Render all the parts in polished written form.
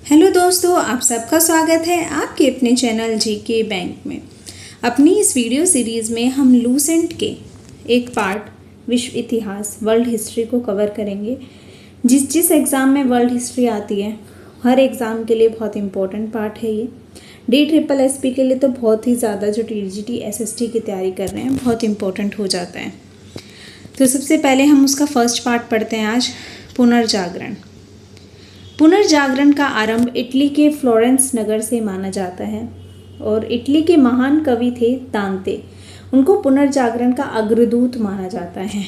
Hello दोस्तों, आप सबका स्वागत है आपके अपने चैनल जीके बैंक में। अपनी इस वीडियो सीरीज़ में हम लूसेंट के एक पार्ट विश्व इतिहास वर्ल्ड हिस्ट्री को कवर करेंगे। जिस एग्ज़ाम में वर्ल्ड हिस्ट्री आती है, हर एग्ज़ाम के लिए बहुत इम्पोर्टेंट पार्ट है ये। DSSP के लिए तो बहुत ही ज़्यादा, जो TGT SST की तैयारी कर रहे हैं, बहुत इम्पोर्टेंट हो जाता है। तो सबसे पहले हम उसका फर्स्ट पार्ट पढ़ते हैं आज, पुनर्जागरण। पुनर्जागरण का आरंभ इटली के फ्लोरेंस नगर से माना जाता है और इटली के महान कवि थे दांते। उनको पुनर्जागरण का अग्रदूत माना जाता है।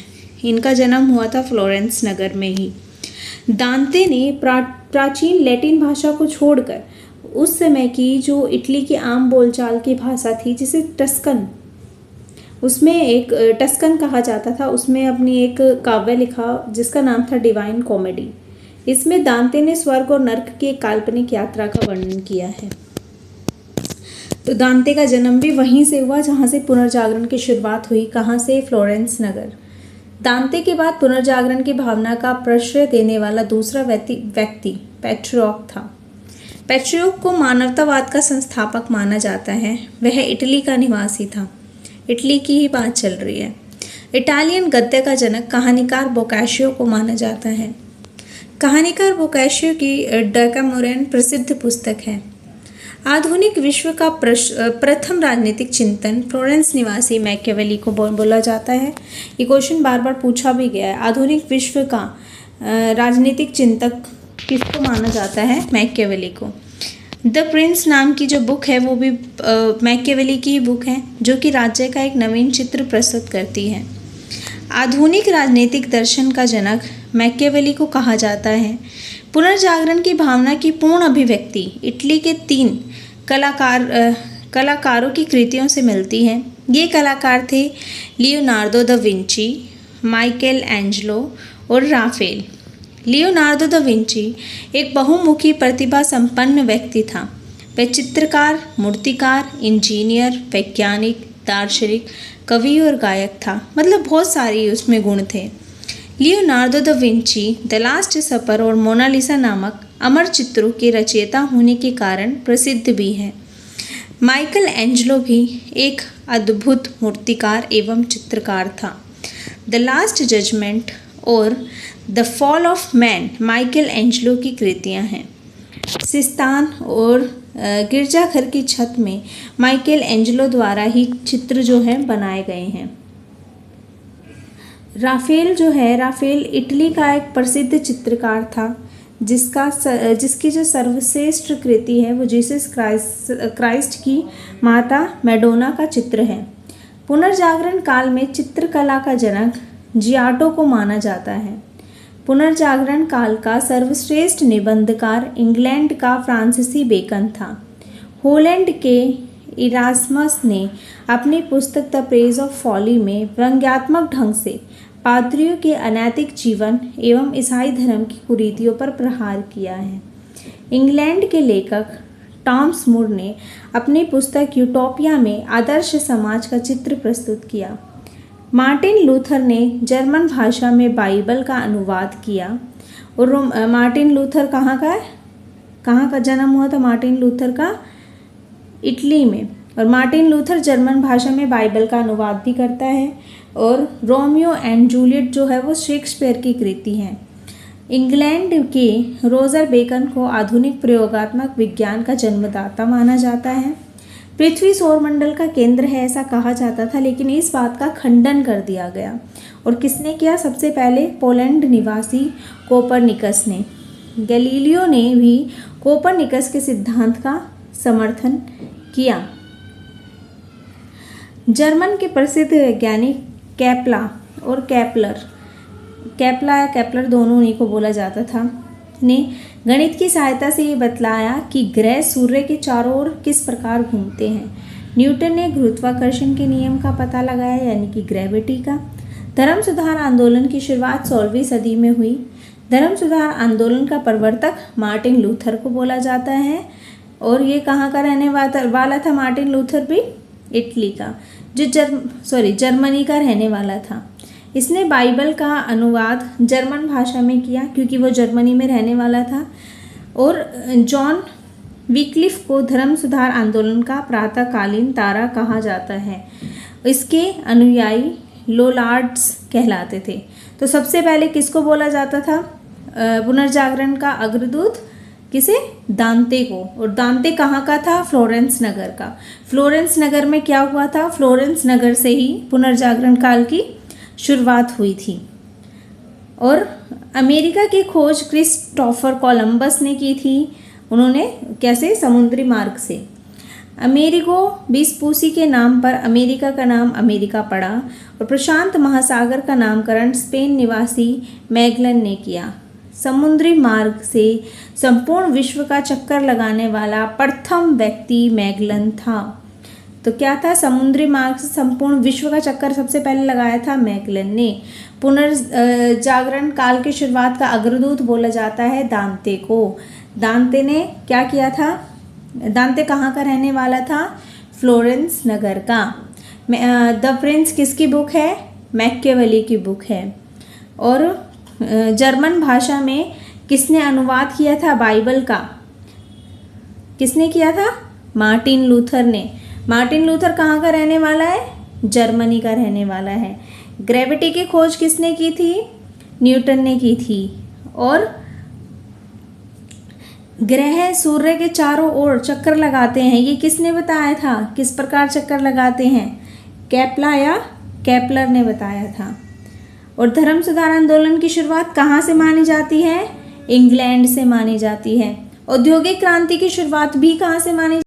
इनका जन्म हुआ था फ्लोरेंस नगर में ही। दांते ने प्राचीन लैटिन भाषा को छोड़कर उस समय की जो इटली की आम बोलचाल की भाषा थी, जिसे टस्कन, उसमें एक टस्कन कहा जाता था, उसमें अपनी एक काव्य लिखा जिसका नाम था डिवाइन कॉमेडी। इसमें दांते ने स्वर्ग और नर्क की एक काल्पनिक यात्रा का वर्णन किया है। तो दांते का जन्म भी वहीं से हुआ जहाँ से पुनर्जागरण की शुरुआत हुई। कहाँ से? फ्लोरेंस नगर। दांते के बाद पुनर्जागरण की भावना का प्रश्रय देने वाला दूसरा व्यक्ति पेट्रियर्क था। पेट्रियर्क को मानवतावाद का संस्थापक माना जाता है। वह इटली का निवासी था। इटली की ही बात चल रही है। इटालियन गद्य का जनक कहानीकार बोकाशियो को माना जाता है। कहानीकार बोकाशियो की डेकामेरॉन प्रसिद्ध पुस्तक है। आधुनिक विश्व का प्रथम राजनीतिक चिंतन फ्लोरेंस निवासी मैकियावेली को बोला जाता है। ये क्वेश्चन बार बार पूछा भी गया है। आधुनिक विश्व का राजनीतिक चिंतक किसको माना जाता है? मैकियावेली को। द प्रिंस नाम की जो बुक है वो भी मैकियावेली की ही बुक है, जो कि राज्य का एक नवीन चित्र प्रस्तुत करती है। आधुनिक राजनीतिक दर्शन का जनक मैकियावेली को कहा जाता है। पुनर्जागरण की भावना की पूर्ण अभिव्यक्ति इटली के 3 कलाकारों की कृतियों से मिलती है। ये कलाकार थे Leonardo da Vinci, Michael Angelo और राफेल। लियोनार्दो दा विंची एक बहुमुखी प्रतिभा संपन्न व्यक्ति था। वह चित्रकार, मूर्तिकार, इंजीनियर, वैज्ञानिक, दार्शनिक, कवि और गायक था। मतलब बहुत सारी उसमें गुण थे। Leonardo da Vinci the last सपर और मोनालिसा नामक अमर चित्रों के रचयिता होने के कारण प्रसिद्ध भी है। माइकल एंजेलो भी एक अद्भुत मूर्तिकार एवं चित्रकार था। द लास्ट जजमेंट और the fall of man Michael Angelo की कृतियां हैं। सिस्तान और गिरजाघर की छत में माइकल एंजेलो द्वारा ही चित्र जो है बनाए गए हैं। राफेल जो है, राफेल इटली का एक प्रसिद्ध चित्रकार था, जिसकी जो सर्वश्रेष्ठ कृति है वो जीसस क्राइस्ट की माता मैडोना का चित्र है। पुनर्जागरण काल में चित्रकला का जनक जियाटो को माना जाता है। पुनर्जागरण काल का सर्वश्रेष्ठ निबंधकार इंग्लैंड का फ्रांसीसी बेकन था। हॉलैंड के इरास्मस ने अपनी पुस्तक द प्रेज ऑफ फॉली में व्यंग्यात्मक ढंग से पादरियों के अनैतिक जीवन एवं ईसाई धर्म की कुरीतियों पर प्रहार किया है। इंग्लैंड के लेखक टॉमस मूर ने अपनी पुस्तक यूटोपिया में आदर्श समाज का चित्र प्रस्तुत किया। मार्टिन लूथर ने जर्मन भाषा में बाइबल का अनुवाद किया। और मार्टिन लूथर कहाँ का है? कहाँ का जन्म हुआ था मार्टिन लूथर का? इटली में। और मार्टिन लूथर जर्मन भाषा में बाइबल का अनुवाद भी करता है। और रोमियो एंड जूलियट जो है वो शेक्सपियर की कृति है। इंग्लैंड के रोजर बेकन को आधुनिक प्रयोगात्मक विज्ञान का जन्मदाता माना जाता है। पृथ्वी सौरमंडल का केंद्र है ऐसा कहा जाता था, लेकिन इस बात का खंडन कर दिया गया। और किसने किया? सबसे पहले पोलैंड निवासी कोपरनिकस ने। गैलीलियो ने भी कोपरनिकस के सिद्धांत का समर्थन किया। जर्मन के प्रसिद्ध वैज्ञानिक केपला और केपला या केपलर दोनों उन्हीं को बोला जाता था, ने गणित की सहायता से ये बतलाया कि ग्रह सूर्य के चारों ओर किस प्रकार घूमते हैं। न्यूटन ने गुरुत्वाकर्षण के नियम का पता लगाया, यानी कि ग्रेविटी का। धर्म सुधार आंदोलन की शुरुआत 16वीं सदी में हुई। धर्म सुधार आंदोलन का प्रवर्तक मार्टिन लूथर को बोला जाता है। और ये कहाँ का रहने वाला था मार्टिन लूथर भी? इटली का, जो जर्मनी का रहने वाला था। इसने बाइबल का अनुवाद जर्मन भाषा में किया, क्योंकि वो जर्मनी में रहने वाला था। और जॉन विक्लिफ को धर्म सुधार आंदोलन का प्रातःकालीन तारा कहा जाता है। इसके अनुयायी लोलार्ड्स कहलाते थे। तो सबसे पहले किसको बोला जाता था पुनर्जागरण का अग्रदूत? किसे? दांते को। और दांते कहाँ का था? फ्लोरेंस नगर का। फ्लोरेंस नगर में क्या हुआ था? फ्लोरेंस नगर से ही पुनर्जागरण काल की शुरुआत हुई थी। और अमेरिका की खोज क्रिस्टोफर कोलंबस ने की थी। उन्होंने कैसे? समुद्री मार्ग से। अमेरिगो वेस्पूसी के नाम पर अमेरिका का नाम अमेरिका पड़ा। और प्रशांत महासागर का नामकरण स्पेन निवासी मैगलन ने किया। समुद्री मार्ग से संपूर्ण विश्व का चक्कर लगाने वाला प्रथम व्यक्ति मैगलन था। तो क्या था? समुद्री मार्ग से संपूर्ण विश्व का चक्कर सबसे पहले लगाया था मैगलन ने। पुनर्जागरण काल की शुरुआत का अग्रदूत बोला जाता है दांते को। दांते ने क्या किया था? दांते कहाँ का रहने वाला था? फ्लोरेंस नगर का। द प्रिंस किसकी बुक है? मैकियावेली की बुक है। और जर्मन भाषा में किसने अनुवाद किया था बाइबल का? किसने किया था? मार्टिन लूथर ने। मार्टिन लूथर कहाँ का रहने वाला है? जर्मनी का रहने वाला है। ग्रेविटी की खोज किसने की थी? न्यूटन ने की थी। और ग्रह सूर्य के चारों ओर चक्कर लगाते हैं, ये किसने बताया था? किस प्रकार चक्कर लगाते हैं? केपलर ने बताया था। और धर्म सुधार आंदोलन की शुरुआत कहाँ से मानी जाती है? इंग्लैंड से मानी जाती है। औद्योगिक क्रांति की शुरुआत भी कहाँ से मानी